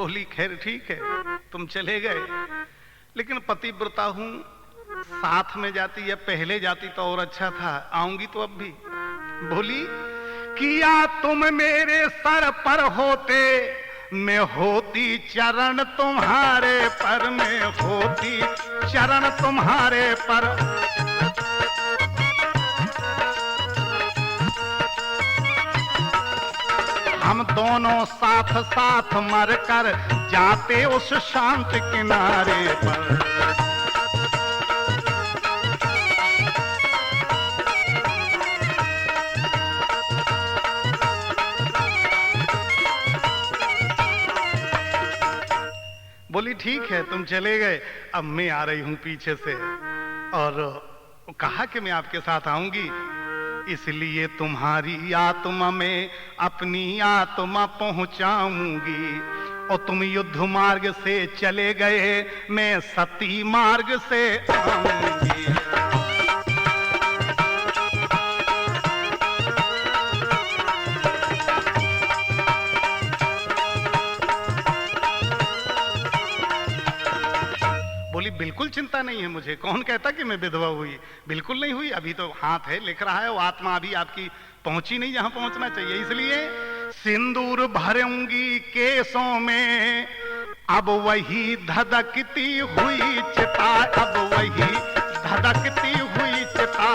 बोली खैर ठीक है, तुम चले गए, लेकिन पतिव्रता हूं, साथ में जाती या पहले जाती तो और अच्छा था, आऊंगी तो अब भी। बोली किया तुम मेरे सर पर होते, मैं होती चरण तुम्हारे पर, मैं होती चरण तुम्हारे पर। हम दोनों साथ साथ मरकर जाते उस शांत किनारे पर। बोली ठीक है, तुम चले गए, अब मैं आ रही हूं पीछे से, और कहा कि मैं आपके साथ आऊंगी, इसलिए तुम्हारी आत्मा में अपनी आत्मा पहुंचाऊंगी। और तुम युद्ध मार्ग से चले गए, मैं सती मार्ग से आऊंगी। बोली बिल्कुल चिंता नहीं है मुझे, कौन कहता कि मैं विधवा हुई, बिल्कुल नहीं हुई, अभी तो हाथ है लिख रहा है, वो आत्मा अभी आपकी पहुंची नहीं जहां पहुंचना चाहिए। इसलिए सिंदूर भरूंगी केसों में, अब वही धधकती हुई चिता, अब वही धधकती हुई चिता।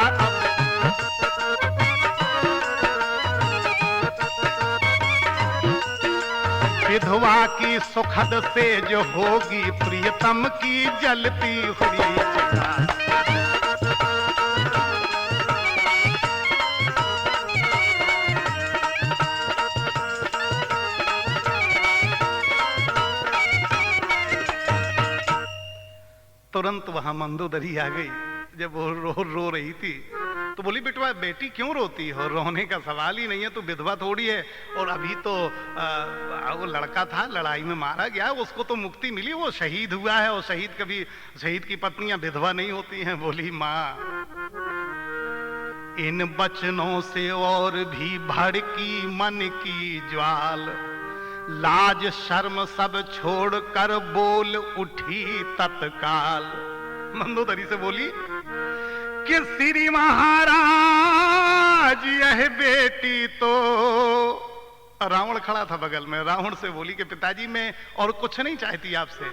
विधवा की सुखद से जो होगी, प्रियतम की जलती हुई चिता। तुरंत वहां मंदोदरी आ गई। जब वो रो रही थी तो बोली बेटवा बेटी क्यों रोती हो, रोने का सवाल ही नहीं है, तो विधवा थोड़ी है, और अभी तो वो लड़का था लड़ाई में मारा गया, उसको तो मुक्ति मिली, वो शहीद हुआ है, और शहीद की पत्नियां विधवा नहीं होती हैं। बोली माँ इन बचनों से और भी भड़की मन की ज्वाल, लाज शर्म सब छोड़कर बोल उठी तत्काल। मंदोदरी से बोली कि श्री महाराज यह बेटी तो, रावण खड़ा था बगल में, रावण से बोली कि पिताजी मैं और कुछ नहीं चाहती आपसे।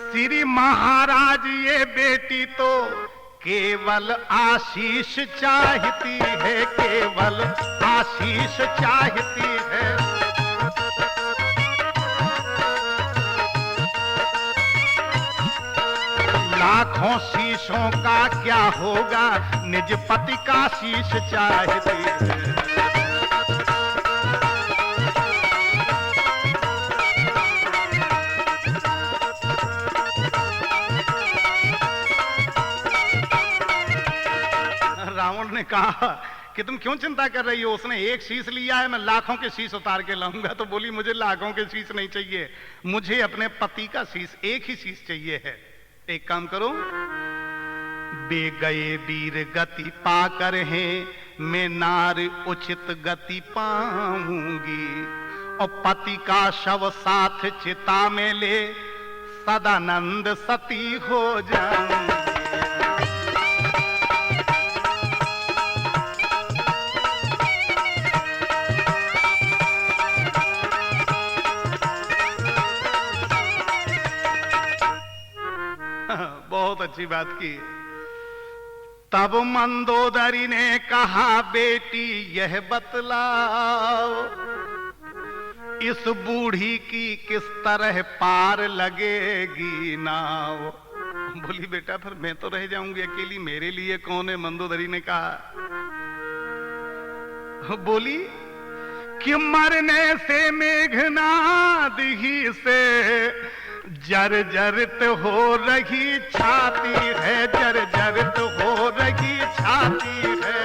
श्री महाराज ये बेटी तो केवल आशीष चाहती है, केवल आशीष चाहती है। लाखों शीशों का क्या होगा, निज पति का शीश चाहती है। रावण ने कहा कि तुम क्यों चिंता कर रही हो, उसने एक शीश लिया है, मैं लाखों के शीश उतार के लाऊंगा। तो बोली मुझे लाखों के शीश नहीं चाहिए, मुझे अपने पति का शीश, एक ही शीश चाहिए है। एक काम करो, बे गए वीर गति पाकर हैं, मैं नार उचित गति पाऊंगी, और पति का शव साथ चिता में ले सदानंद सती हो जाऊंगी। बहुत अच्छी बात की। तब मंदोदरी ने कहा बेटी यह बतलाओ, इस बूढ़ी की किस तरह पार लगेगी नाव। बोली बेटा फिर मैं तो रह जाऊंगी अकेली, मेरे लिए कौन है। मंदोदरी ने कहा, बोली कि मरने से मेघनाद ही से जर्जरित हो रही छाती है, जर्जरित हो रही छाती है।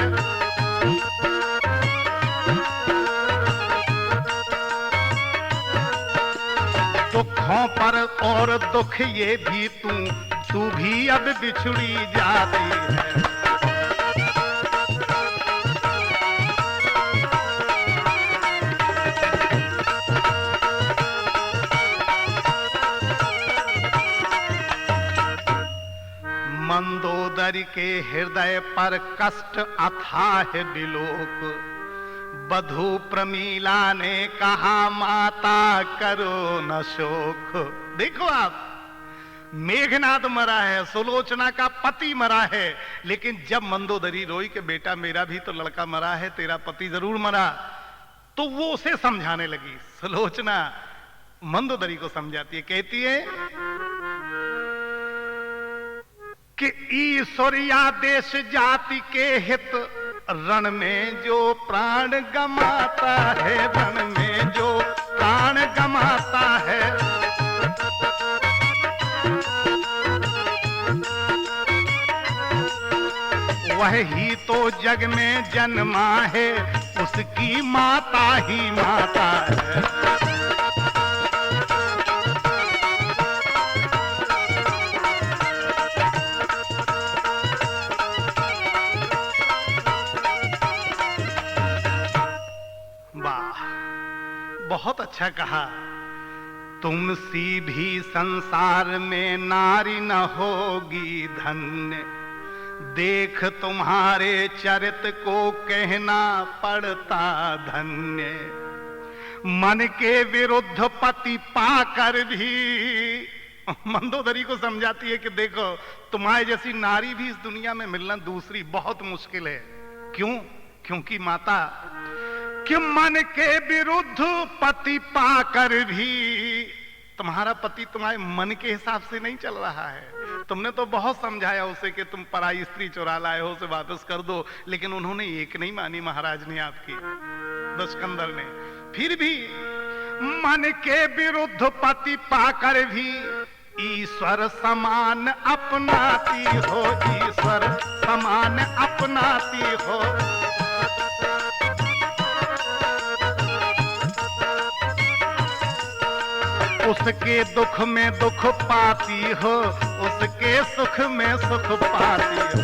दुखों पर और दुख ये भी तू भी अब बिछुड़ी जाती है। सुंदर के हृदय पर कष्ट अथाह बिलोक, बधू प्रमीला ने कहा माता करो न शोक। देखो आप, मेघनाद मरा है, सुलोचना का पति मरा है, लेकिन जब मंदोदरी रोई कि बेटा मेरा भी तो लड़का मरा है, तेरा पति जरूर मरा, तो वो उसे समझाने लगी। सुलोचना मंदोदरी को समझाती है, कहती है कि ईश्वरिया देश जाति के हित, रण में जो प्राण गमाता है, रण में जो प्राण गमाता है, वह ही तो जग में जन्मा है, उसकी माता ही माता है। वाह, बहुत अच्छा कहा। तुम सी भी संसार में नारी न होगी धन्य, देख तुम्हारे चरित को कहना पड़ता धन्य। मन के विरुद्ध पति पाकर भी, मंदोदरी को समझाती है कि देखो तुम्हारे जैसी नारी भी इस दुनिया में मिलना दूसरी बहुत मुश्किल है। क्यों? क्योंकि माता कि मन के विरुद्ध पति पाकर भी तुम्हारा पति तुम्हारे मन के हिसाब से नहीं चल रहा है। तुमने तो बहुत समझाया उसे कि तुम पराई स्त्री चुरा लाए हो, उसे वापस कर दो, लेकिन उन्होंने एक नहीं मानी महाराज ने आपकी, दशकंदर ने। फिर भी मन के विरुद्ध पति पाकर भी ईश्वर समान अपनाती हो, ईश्वर समान अपनाती हो। उसके दुख में दुख पाती हो, उसके सुख में सुख पाती हो।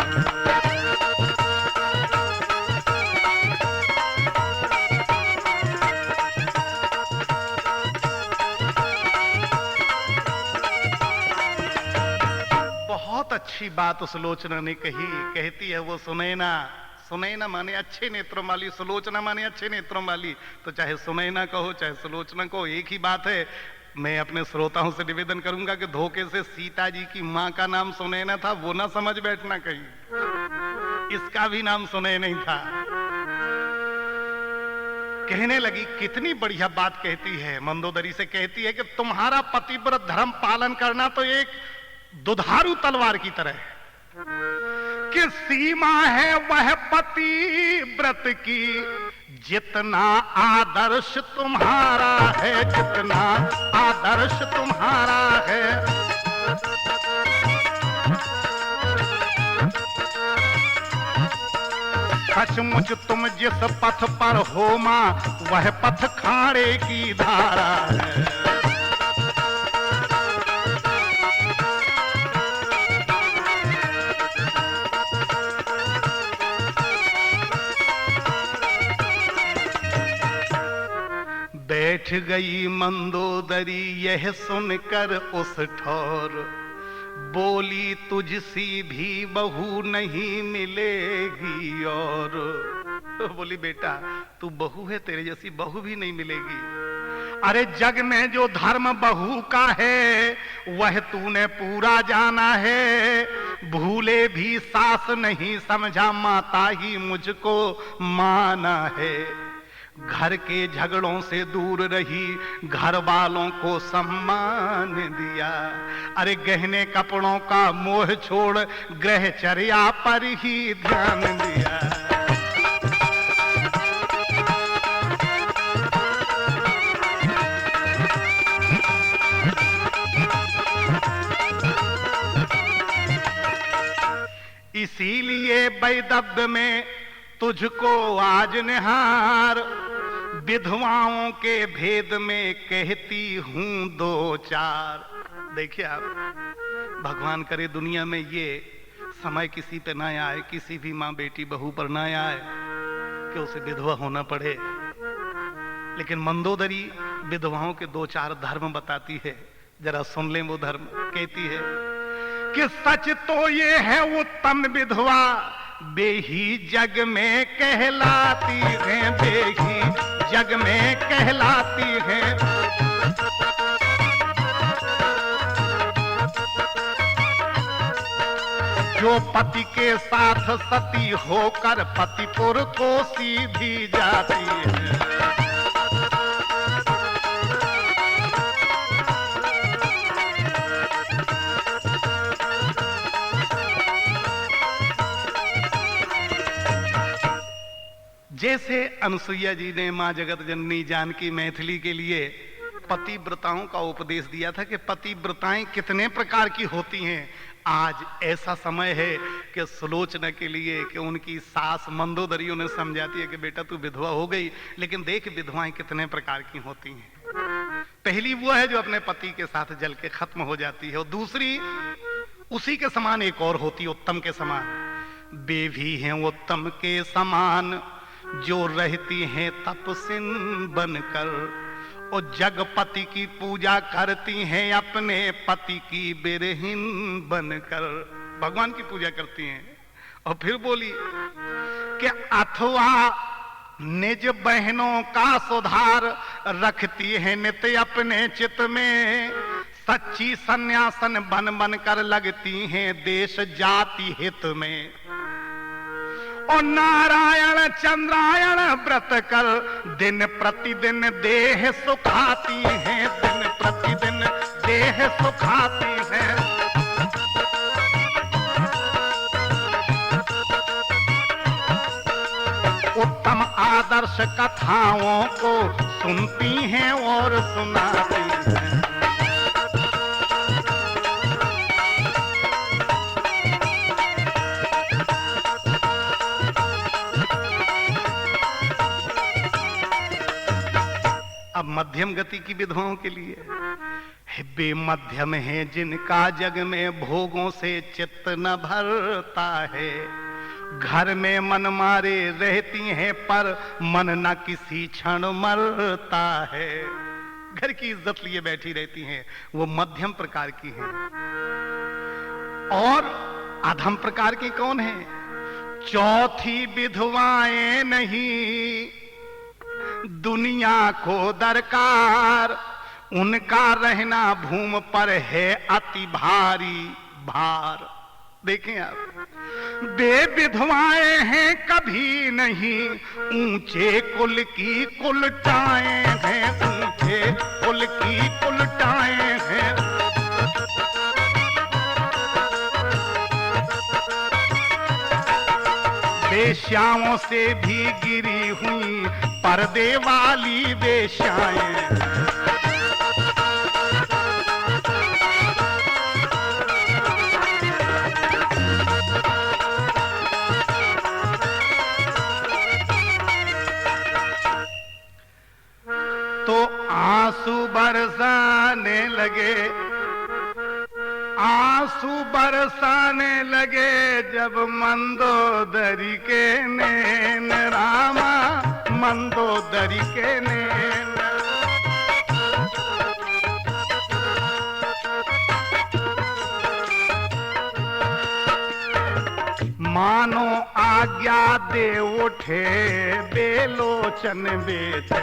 बहुत अच्छी बात उस सुलोचना ने कही। कहती है वो सुनैना, सुनैना माने अच्छे नेत्रों वाली, सुलोचना माने अच्छे नेत्रों वाली, तो चाहे सुनैना कहो चाहे सुलोचना कहो एक ही बात है। मैं अपने श्रोताओं से निवेदन करूंगा कि धोखे से सीता जी की मां का नाम सुनैना था, वो ना समझ बैठना कहीं, इसका भी नाम सुनैना नहीं था। कहने लगी, कितनी बढ़िया बात कहती है, मंदोदरी से कहती है कि तुम्हारा पतिव्रत धर्म पालन करना तो एक दुधारू तलवार की तरह है कि सीमा है वह पतिव्रत की, जितना आदर्श तुम्हारा है, जितना आदर्श तुम्हारा है। सचमुच तुम जिस पथ पर हो मां, वह पथ खाड़े की धारा है। बैठ गई मंदोदरी यह सुनकर उस ठौर, बोली तुझसी भी बहू नहीं मिलेगी और। तो बोली बेटा तू बहू है, तेरे जैसी बहू भी नहीं मिलेगी। अरे जग में जो धर्म बहू का है वह तूने पूरा जाना है, भूले भी सास नहीं समझा, माता ही मुझको माना है। घर के झगड़ों से दूर रही, घर वालों को सम्मान दिया। अरे गहने कपड़ों का मोह छोड़, ग्रहचर्या पर ही ध्यान दिया। इसीलिए वैदव्य में तुझको आज निहार, विधवाओं के भेद में कहती हूं दो चार। देखिए आप, भगवान करे दुनिया में ये समय किसी पे ना आए, किसी भी माँ बेटी बहू पर ना आए कि उसे विधवा होना पड़े। लेकिन मंदोदरी विधवाओं के दो चार धर्म बताती है, जरा सुन लें वो धर्म। कहती है कि सच तो ये है उत्तम विधवा, बेही जग में कहलाती है, बेही जग में कहलाती है। जो पति के साथ सती होकर पतिपुर को सीधी जाती है। जैसे अनुसुईया जी ने मां जगत जननी जानकी मैथिली के लिए पतिव्रताओं का उपदेश दिया था कि पतिव्रताएं कितने प्रकार की होती हैं, आज ऐसा समय है कि सुलोचना के लिए कि उनकी सास मंदोदरी उन्हें समझाती है कि बेटा तू विधवा हो गई, लेकिन देख विधवाएं कितने प्रकार की होती हैं। पहली वो है जो अपने पति के साथ जल के खत्म हो जाती है, और दूसरी उसी के समान एक और होती है, उत्तम के समान। वे भी हैं उत्तम के समान जो रहती हैं तपस्विन बनकर, और जगपति की पूजा करती हैं अपने पति की बिरहीन बनकर। भगवान की पूजा करती हैं। और फिर बोली कि अथवा निज बहनों का सुधार रखती है नित्य अपने चित्त में, सच्ची सन्यासन बन बन कर लगती हैं देश जाति हित में। और नारायण चंद्रायण व्रत कर दिन प्रतिदिन देह सुखाती हैं, दिन प्रतिदिन देह सुखाती हैं। उत्तम आदर्श कथाओं को सुनती हैं और सुनाती हैं। अब मध्यम गति की विधवाओं के लिए, वे मध्यम हैं जिनका जग में भोगों से चित्त न भरता है, घर में मन मारे रहती हैं पर मन न किसी क्षण मरता है। घर की इज्जत लिए बैठी रहती हैं, वो मध्यम प्रकार की हैं। और अधम प्रकार की कौन है? चौथी विधवाएं नहीं दुनिया को दरकार, उनका रहना भूमि पर है अति भारी भार। देखें आप, वे विधवाएं हैं कभी नहीं ऊंचे कुल की कुलटाएं हैं, ऊंचे कुल की कुलटाएं हैं। वेश्याओं से भी गिरी हुई पर्दे वाली वेश्याएं। तो आंसू बरसाने लगे, आंसू बरसाने लगे जब मंदोदरी के नैन, रामा मंदोदरी के नैन। मानो आज्ञा दे उठे बेलोचन बेटे,